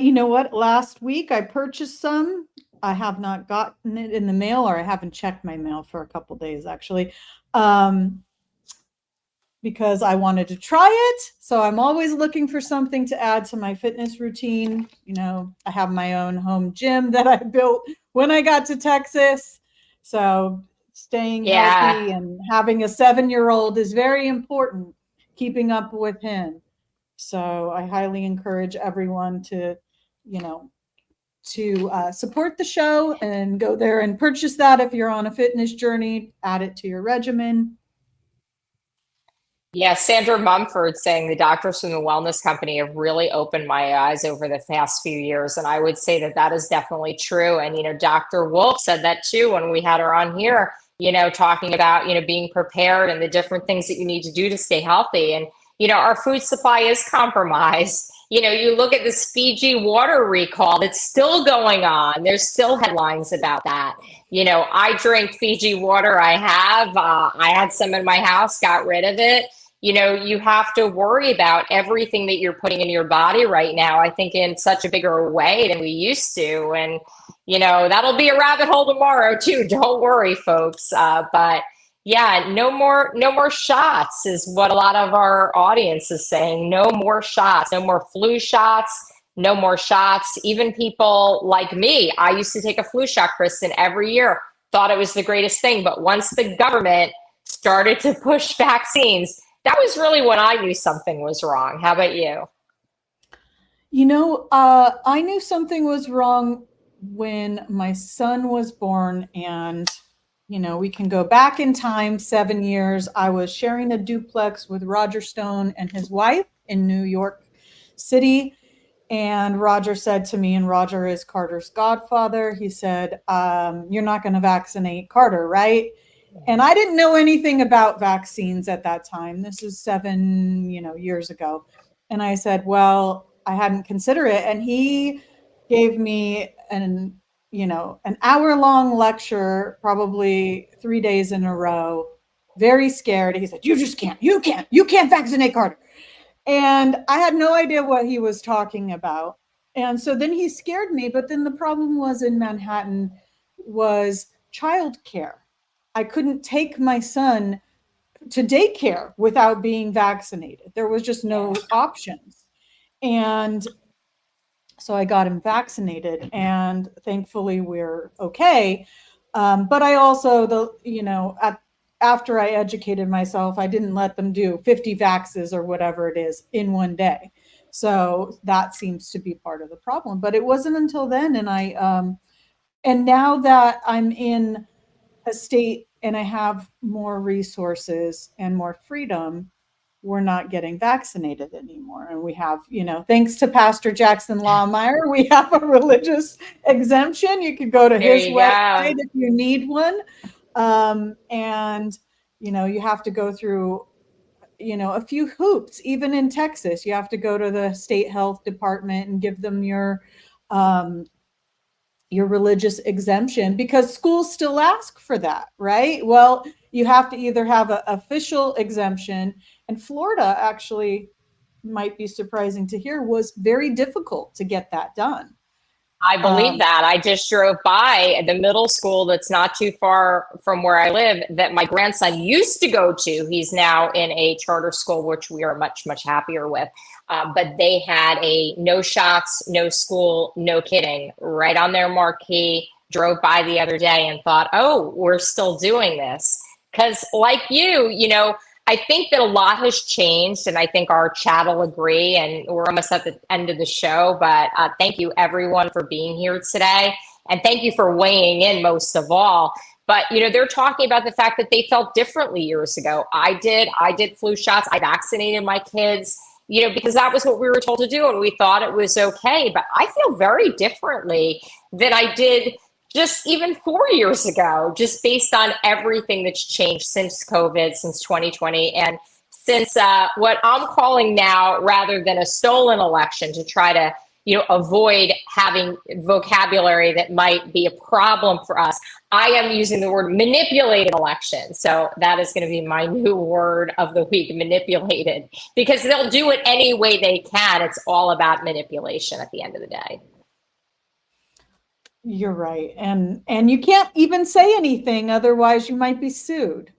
You know what? Last week I purchased some. I have not gotten it in the mail, or I haven't checked my mail for a couple days actually, because I wanted to try it. So I'm always looking for something to add to my fitness routine. I have my own home gym that I built when I got to Texas. So staying healthy and having a 7-year-old is very important, keeping up with him. So I highly encourage everyone to support the show and go there and purchase that. If you're on a fitness journey, add it to your regimen. Yeah, Sandra Mumford saying the doctors from the wellness company have really opened my eyes over the past few years. And I would say that is definitely true. And, Dr. Wolf said that too when we had her on here, talking about, being prepared and the different things that you need to do to stay healthy. And, our food supply is compromised. You look at this Fiji water recall that's still going on. There's still headlines about that. I drink Fiji water. I had some in my house, got rid of it. You have to worry about everything that you're putting in your body right now, I think in such a bigger way than we used to. And, that'll be a rabbit hole tomorrow too. Don't worry, folks. But yeah, no more shots is what a lot of our audience is saying. No more shots, no more flu shots, no more shots. Even people like me, I used to take a flu shot, Kristin, every year, thought it was the greatest thing. But once the government started to push vaccines, that was really when I knew something was wrong. How about you? I knew something was wrong when my son was born, and we can go back in time 7 years. I was sharing a duplex with Roger Stone and his wife in New York City. And Roger said to me, and Roger is Carter's godfather, he said, you're not going to vaccinate Carter, right? And I didn't know anything about vaccines at that time. This is 7, years ago. And I said, well, I hadn't considered it. And he gave me an hour-long lecture, probably 3 days in a row, very scared. He said, you can't vaccinate Carter. And I had no idea what he was talking about. And so then he scared me. But then the problem was in Manhattan was childcare. I couldn't take my son to daycare without being vaccinated. There was just no options. And so I got him vaccinated, and thankfully we're okay. But I also, after I educated myself, I didn't let them do 50 vaxes or whatever it is in one day. So that seems to be part of the problem. But it wasn't until then, and now that I'm in a state and I have more resources and more freedom, we're not getting vaccinated anymore. And we have, thanks to Pastor Jackson Lawmeyer, we have a religious exemption. You could go to his website if you need one. And, you have to go through, a few hoops. Even in Texas, you have to go to the state health department and give them your religious exemption, because schools still ask for that, right? Well, you have to either have an official exemption, and Florida, actually, might be surprising to hear, was very difficult to get that done. I believe that. I just drove by the middle school that's not too far from where I live that my grandson used to go to. He's now in a charter school, which we are much, much happier with. But they had a no shots, no school, no kidding right on their marquee. Drove by the other day and thought, oh, we're still doing this. Because like I think that a lot has changed, and I think our chat will agree, and we're almost at the end of the show, but thank you everyone for being here today, and thank you for weighing in most of all. But, they're talking about the fact that they felt differently years ago. I did flu shots. I vaccinated my kids, because that was what we were told to do, and we thought it was okay. But I feel very differently than I did just even 4 years ago, just based on everything that's changed since COVID, since 2020, and since what I'm calling now, rather than a stolen election, to try to avoid having vocabulary that might be a problem for us, I am using the word manipulated election. So that is going to be my new word of the week, manipulated, because they'll do it any way they can. It's all about manipulation at the end of the day. You're right. And you can't even say anything, otherwise you might be sued.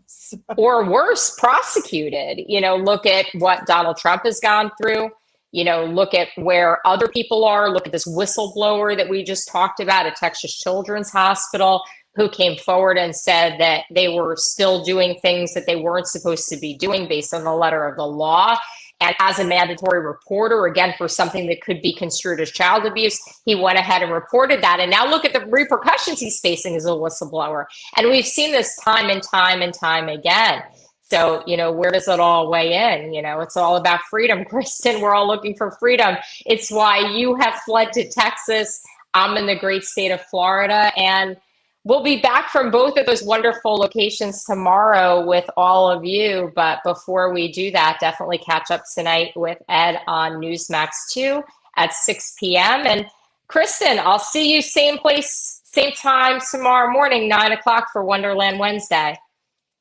So. Or worse, prosecuted. Look at what Donald Trump has gone through. Look at where other people are. Look at this whistleblower that we just talked about at Texas Children's Hospital, who came forward and said that they were still doing things that they weren't supposed to be doing based on the letter of the law. And as a mandatory reporter, again, for something that could be construed as child abuse, he went ahead and reported that. And now look at the repercussions he's facing as a whistleblower. And we've seen this time and time and time again. So, where does it all weigh in? It's all about freedom, Kristin. We're all looking for freedom. It's why you have fled to Texas. I'm in the great state of Florida. And we'll be back from both of those wonderful locations tomorrow with all of you. But before we do that, definitely catch up tonight with Ed on Newsmax 2 at 6 p.m. And Kristin, I'll see you same place, same time tomorrow morning, 9 o'clock for Wonderland Wednesday.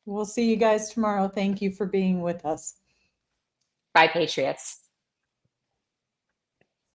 We'll see you guys tomorrow. Thank you for being with us. Bye, Patriots.